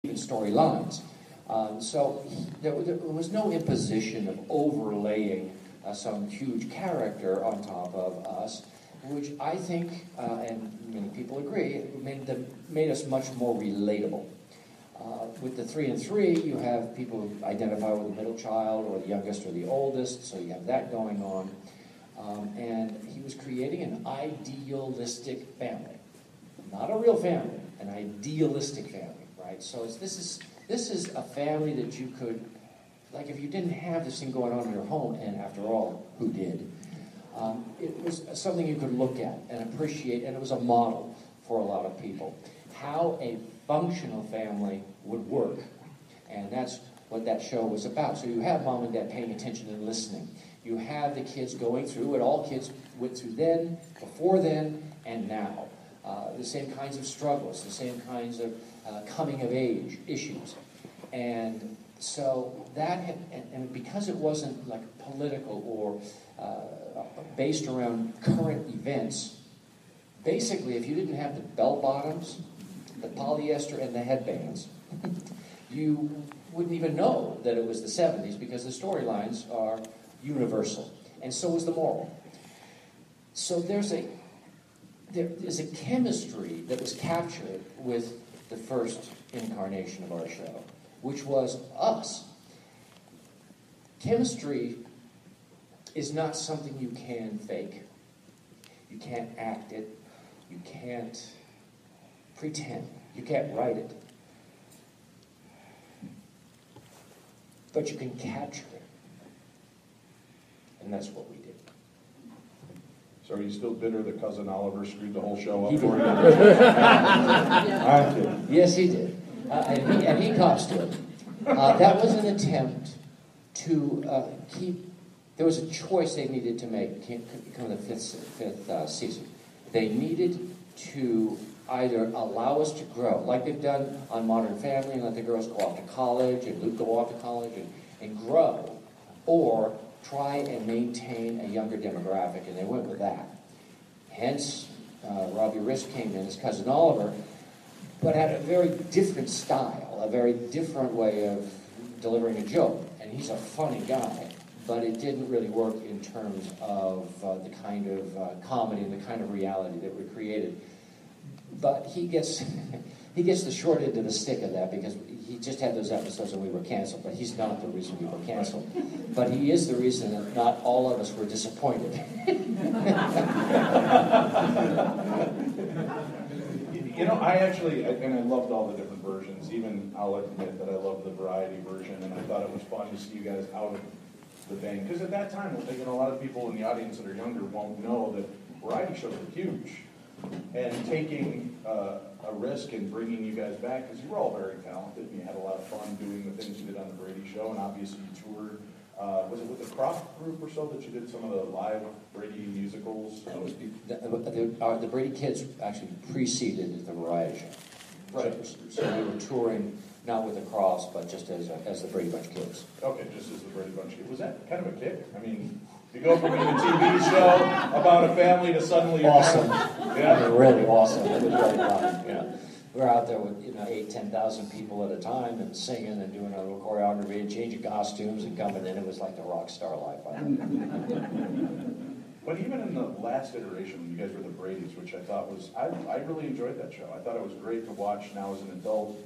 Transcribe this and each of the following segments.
even storylines. So there was no imposition of overlaying some huge character on top of us, which I think, and many people agree, made us much more relatable. With the 3 and 3, you have people who identify with the middle child or the youngest or the oldest, so you have that going on. And he was creating an idealistic family. Not a real family, an idealistic family, right? So this is a family that you could, like if you didn't have this thing going on in your home, and after all, who did? It was something you could look at and appreciate, and it was a model for a lot of people. How a functional family would work. And that's what that show was about. So you have mom and dad paying attention and listening. You have the kids going through what all kids went through then, before then, and now. The same kinds of struggles, the same kinds of coming of age issues. And so that, and because it wasn't like political or based around current events, basically if you didn't have the bell bottoms, the polyester, and the headbands, you wouldn't even know that it was the 70s because the storylines are universal. And so is the moral. So there is a chemistry that was captured with the first incarnation of our show, which was us. Chemistry is not something you can fake. You can't act it. You can't pretend. You can't write it. But you can capture it. And that's what we did. So are you still bitter that Cousin Oliver screwed the whole show up He for you? Aren't you? Yes, he did. And he cops to it. That was an attempt to keep... There was a choice they needed to make come the fifth season. They needed to either allow us to grow, like they've done on Modern Family, and let the girls go off to college, and Luke go off to college, and grow, or try and maintain a younger demographic, and they went with that. Hence, Robbie Risk came in as Cousin Oliver, but had a very different style, a very different way of delivering a joke. And he's a funny guy, but it didn't really work in terms of the kind of comedy and the kind of reality that we created. But he gets the short end of the stick of that because he just had those episodes and we were canceled. But he's not the reason we were canceled. But he is the reason that not all of us were disappointed. You know, I actually, and I loved all the different versions. Even I'll admit that I loved the variety version, and I thought it was fun to see you guys out of the bank. Because at that time, you know, a lot of people in the audience that are younger won't know that variety shows were huge. And taking a risk and bringing you guys back, because you were all very talented, and you had a lot of fun doing the things you did on the Brady Show, and obviously you toured. Was it with the Croft group or so that you did some of the live Brady musicals? The Brady Kids actually preceded the variety show. Right. So we were touring not with the Crofts, but just as the Brady Bunch Kids. Okay, just as the Brady Bunch Kids. Was that kind of a kick? I mean, you go from being a TV show about a family to suddenly... Awesome. Yeah. Really awesome. It was really fun. Yeah. We were out there with 8,000 to 10,000 people at a time and singing and doing a little choreography and changing costumes and coming in. It was like the rock star life. But even in the last iteration, when you guys were the Bradys, which I thought was... I really enjoyed that show. I thought it was great to watch now as an adult,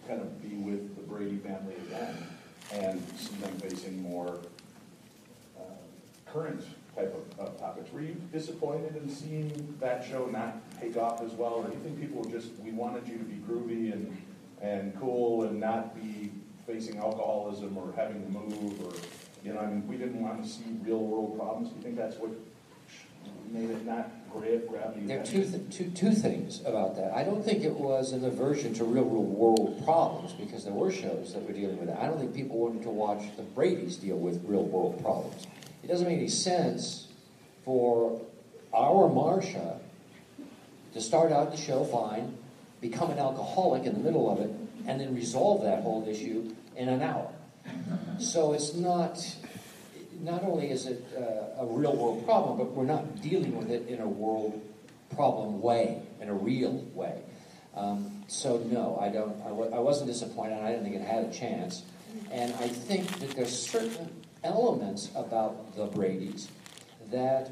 kind of be with the Brady family again and see them facing more current type of topics. Were you disappointed in seeing that show not take off as well, or do you think people were just, we wanted you to be groovy and cool and not be facing alcoholism or having to move, or, I mean, we didn't want to see real world problems? Do you think that's what made it not grab you? There are two things about that. I don't think it was an aversion to real world problems, because there were shows that were dealing with it. I don't think people wanted to watch the Bradys deal with real world problems. It doesn't make any sense for our Marcia to start out the show fine, become an alcoholic in the middle of it, and then resolve that whole issue in an hour. So it's not only is it a real world problem, but we're not dealing with it in a world problem way, in a real way. So no, I wasn't disappointed. I didn't think it had a chance. And I think that there's certain elements about the Bradys that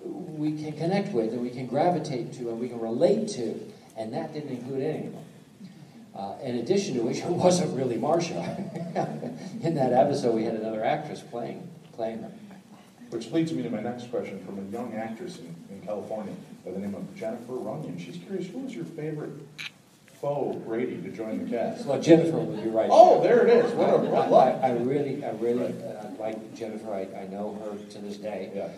we can connect with and we can gravitate to and we can relate to, and that didn't include any of them. In addition to which, it wasn't really Marcia. In that episode, we had another actress playing her. Which leads me to my next question from a young actress in California by the name of Jennifer Runyon. She's curious, who was your favorite faux Brady to join the cast? Well, Jennifer would be right. Oh, there it is. What a luck. I really like Jennifer. I know her to this day. Yeah.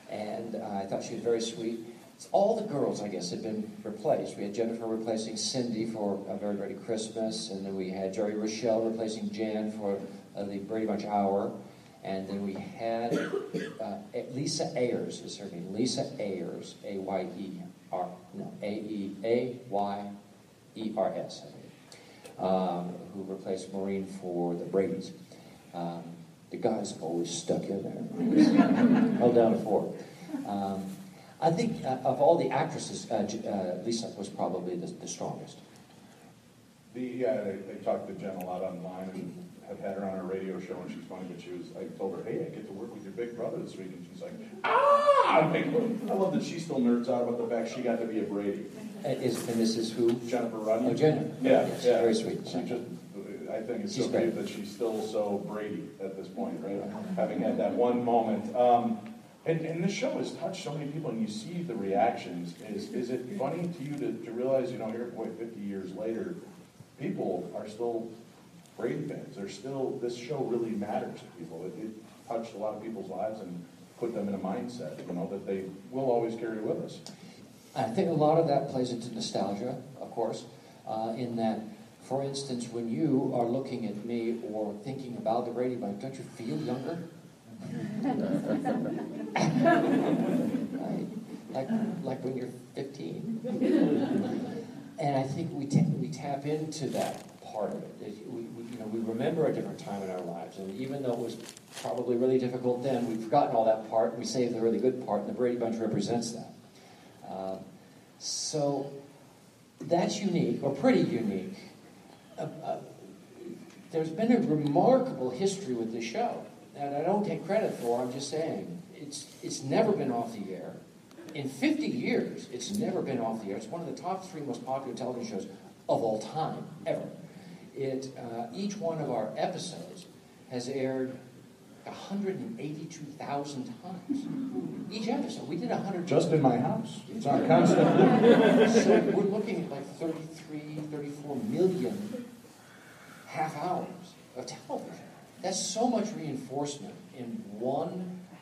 And I thought she was very sweet. All the girls, I guess, had been replaced. We had Jennifer replacing Cindy for A Very Ready Christmas, and then we had Jerry Rochelle replacing Jan for the Brady Bunch Hour, and then we had Lisa Ayers is her name. Lisa Ayers, A-Y-E-R, no, A-E-A-Y-E-R-S, I think, who replaced Maureen for the Bradys. The guys have always stuck in there. Held down to 4. I think of all the actresses, Lisa was probably the strongest. They talked to Jen a lot online and have had her on our radio show, and she's funny, but I told her, hey, I get to work with your big brother this week, and she's like, ah! I love that she still nerds out about the fact she got to be a Brady. And this is who? Jennifer Runyon. Oh, Jennifer. Yeah, yes, yeah. Very sweet. I think it's so great that she's still so Brady at this point, right? Having had that one moment. And this show has touched so many people, and you see the reactions. Is it funny to you to realize, here, 50 years later, people are still Brady fans. This show really matters to people. It touched a lot of people's lives and put them in a mindset, that they will always carry with us. I think a lot of that plays into nostalgia, of course, in that, for instance, when you are looking at me or thinking about the Brady Bunch, don't you feel younger? like when you're 15. And I think we tap into that part of it. We remember a different time in our lives, and even though it was probably really difficult then, we've forgotten all that part, and we saved the really good part, and the Brady Bunch represents that. So that's unique, or pretty unique. There's been a remarkable history with this show, and I don't take credit for it, I'm just saying, it's never been off the air. In 50 years, it's never been off the air. It's one of the top 3 most popular television shows of all time, ever. Each one of our episodes has aired 182,000 times. Each episode. We did 100. Just in my house. It's on constant. So we're looking at like 34 million half hours of television. That's so much reinforcement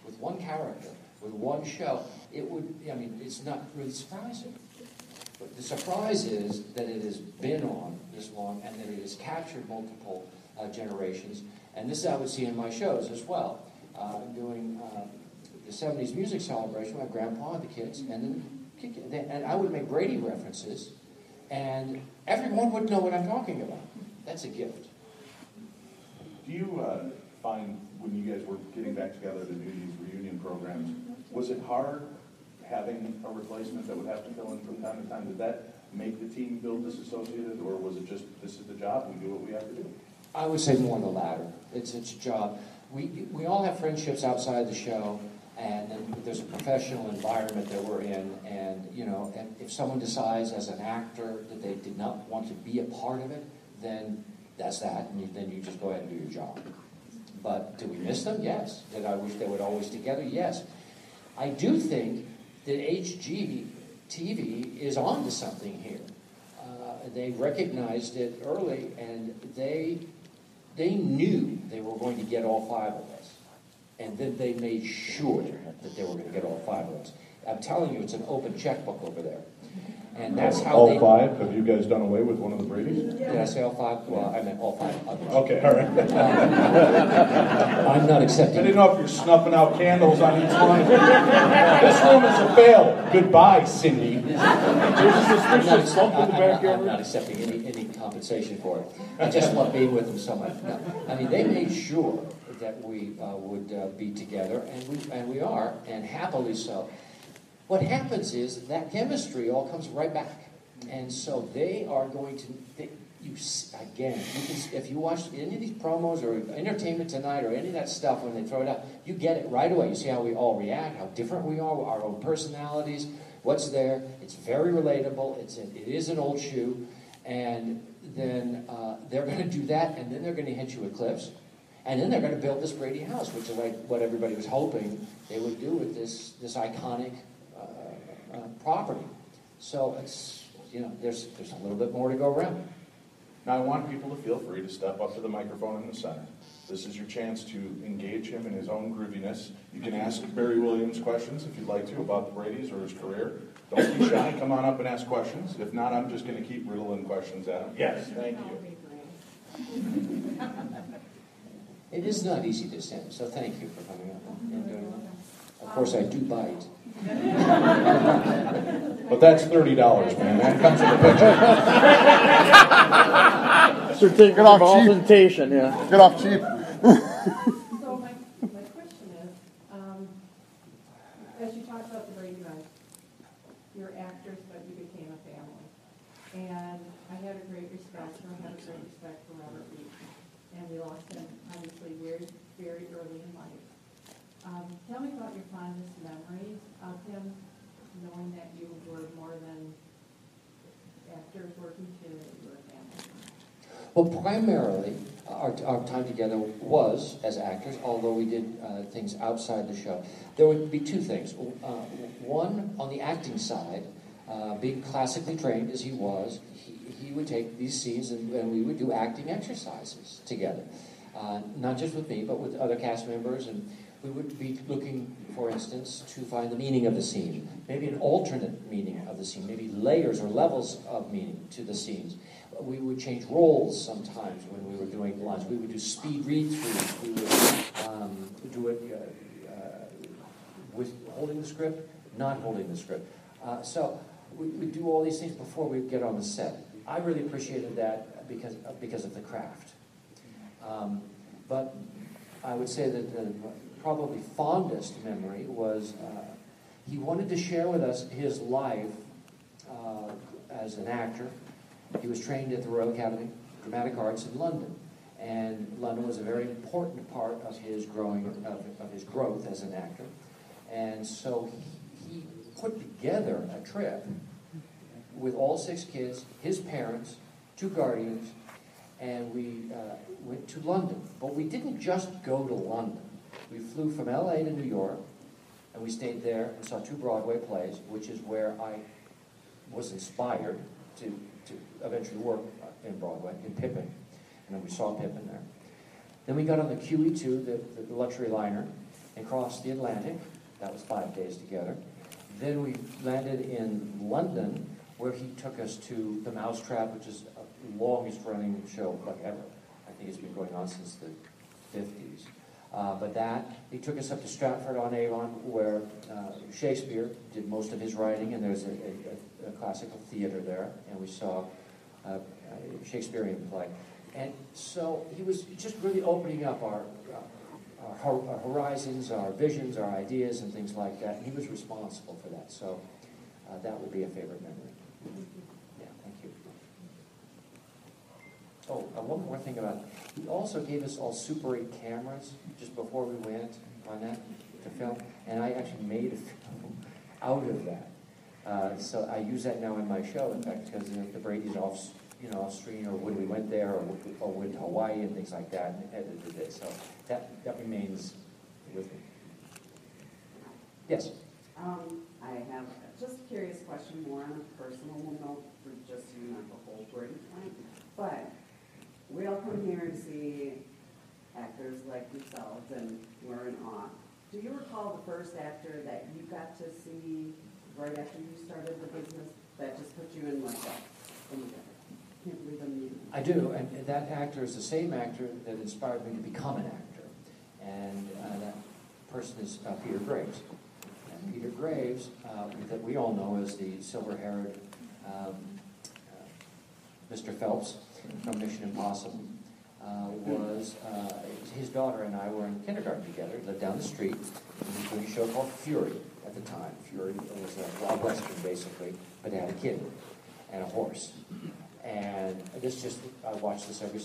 with one character, with one show. It's not really surprising. But the surprise is that it has been on this long and that it has captured multiple generations. And this I would see in my shows as well. Doing the 70s music celebration with my grandpa and the kids, and I would make Brady references, and everyone would know what I'm talking about. That's a gift. Do you find when you guys were getting back together to do these reunion programs, was it hard having a replacement that would have to fill in from time to time? Did that make the team feel disassociated, or was it just, this is the job, we do what we have to do? I would say more the latter. It's a job. We all have friendships outside the show, and then there's a professional environment that we're in, and and if someone decides as an actor that they did not want to be a part of it, then that's that, and then you just go ahead and do your job. But do we miss them? Yes. Did I wish they were always together? Yes. I do think that HGTV is on to something here. They recognized it early, and they knew they were going to get all 5 of us. And then they made sure that they were going to get all 5 of us. I'm telling you, it's an open checkbook over there. And that's how all 5? Have you guys done away with one of the Bradys? Did I say all 5? Well, I meant all 5 others. Okay, all right. I'm not accepting. I didn't know if you're snuffing out candles on each one. This room is a fail. Goodbye, Cindy. I'm not accepting any compensation for it. I just love being with them so much. No. They made sure that we would be together, and we are, and happily so. What happens is that chemistry all comes right back. And so they are going to, again, if you watch any of these promos or Entertainment Tonight or any of that stuff when they throw it out, you get it right away. You see how we all react, how different we are, our own personalities, what's there. It's very relatable. It is an old shoe. And then they're going to do that, and then they're going to hit you with clips. And then they're going to build this Brady house, which is like what everybody was hoping they would do with this iconic property. So it's, there's a little bit more to go around. Now, I want people to feel free to step up to the microphone in the center. This is your chance to engage him in his own grooviness. You can ask Barry Williams questions if you'd like to about the Bradys or his career. Don't be shy. Come on up and ask questions. If not, I'm just going to keep riddling questions at him. Yes, thank you. It is not easy to send, so thank you for coming up and doing that. Of course, I do bite. But that's $30, man. That comes with a picture. Certificate of authorization, yeah. Get off cheap. So my question is, as you talk about the Brady Bunch, you're actors, but you became a family. And I had a great respect for Robert Reed. And we lost him, obviously, very, very early in life. Tell me about your fondest memories of him, knowing that you were more than actors working together, you were a family. Well, primarily, our time together was as actors, although we did things outside the show. There would be two things. One, on the acting side, being classically trained as he was, he would take these scenes and we would do acting exercises together. Not just with me, but with other cast members. And we would be looking, for instance, to find the meaning of the scene. Maybe an alternate meaning of the scene. Maybe layers or levels of meaning to the scenes. We would change roles sometimes when we were doing lines. We would do speed read-throughs. We would do it with holding the script, not holding the script. So we would do all these things before we get on the set. I really appreciated that because of the craft. But I would say that the probably fondest memory was he wanted to share with us his life as an actor. He was trained at the Royal Academy of Dramatic Arts in London, and London was a very important part of his growth as an actor. And so he put together a trip with all 6 kids, his parents, 2 guardians, and we went to London. But we didn't just go to London. We flew from LA to New York, and we stayed there and saw 2 Broadway plays, which is where I was inspired to eventually work in Broadway, in Pippin. And then we saw Pippin there. Then we got on the QE2, the luxury liner, and crossed the Atlantic. That was 5 days together. Then we landed in London, where he took us to the Mousetrap, which is the longest running show like ever. I think it's been going on since the 50s. He took us up to Stratford-on-Avon, where Shakespeare did most of his writing, and there's a classical theater there, and we saw a Shakespearean play. And so he was just really opening up our horizons, our visions, our ideas, and things like that. And he was responsible for that. So that would be a favorite memory. Yeah, thank you. Oh, one more thing about it. He also gave us all Super 8 cameras just before we went on that to film. And I actually made a film out of that. So I use that now in my show, in fact, because the Brady's off screen, or when we went there, or went to Hawaii and things like that, and edited it. So that remains with me. Yes? I have just a curious question, more on a personal note, for just so you not the whole Brady point. But we all come here to see actors like yourselves, and we're in awe. Do you recall the first actor that you got to see right after you started the business that just put you in like that? Can't believe I'm you. I do, and that actor is the same actor that inspired me to become an actor. And that person is Peter Graves. And Peter Graves, that we all know as the silver-haired Mr. Phelps from Mission Impossible, was his daughter and I were in kindergarten together, lived down the street, and we were doing a show called Fury at the time. Fury was a Wild Western, basically, but they had a kid. and a horse. And I watch this every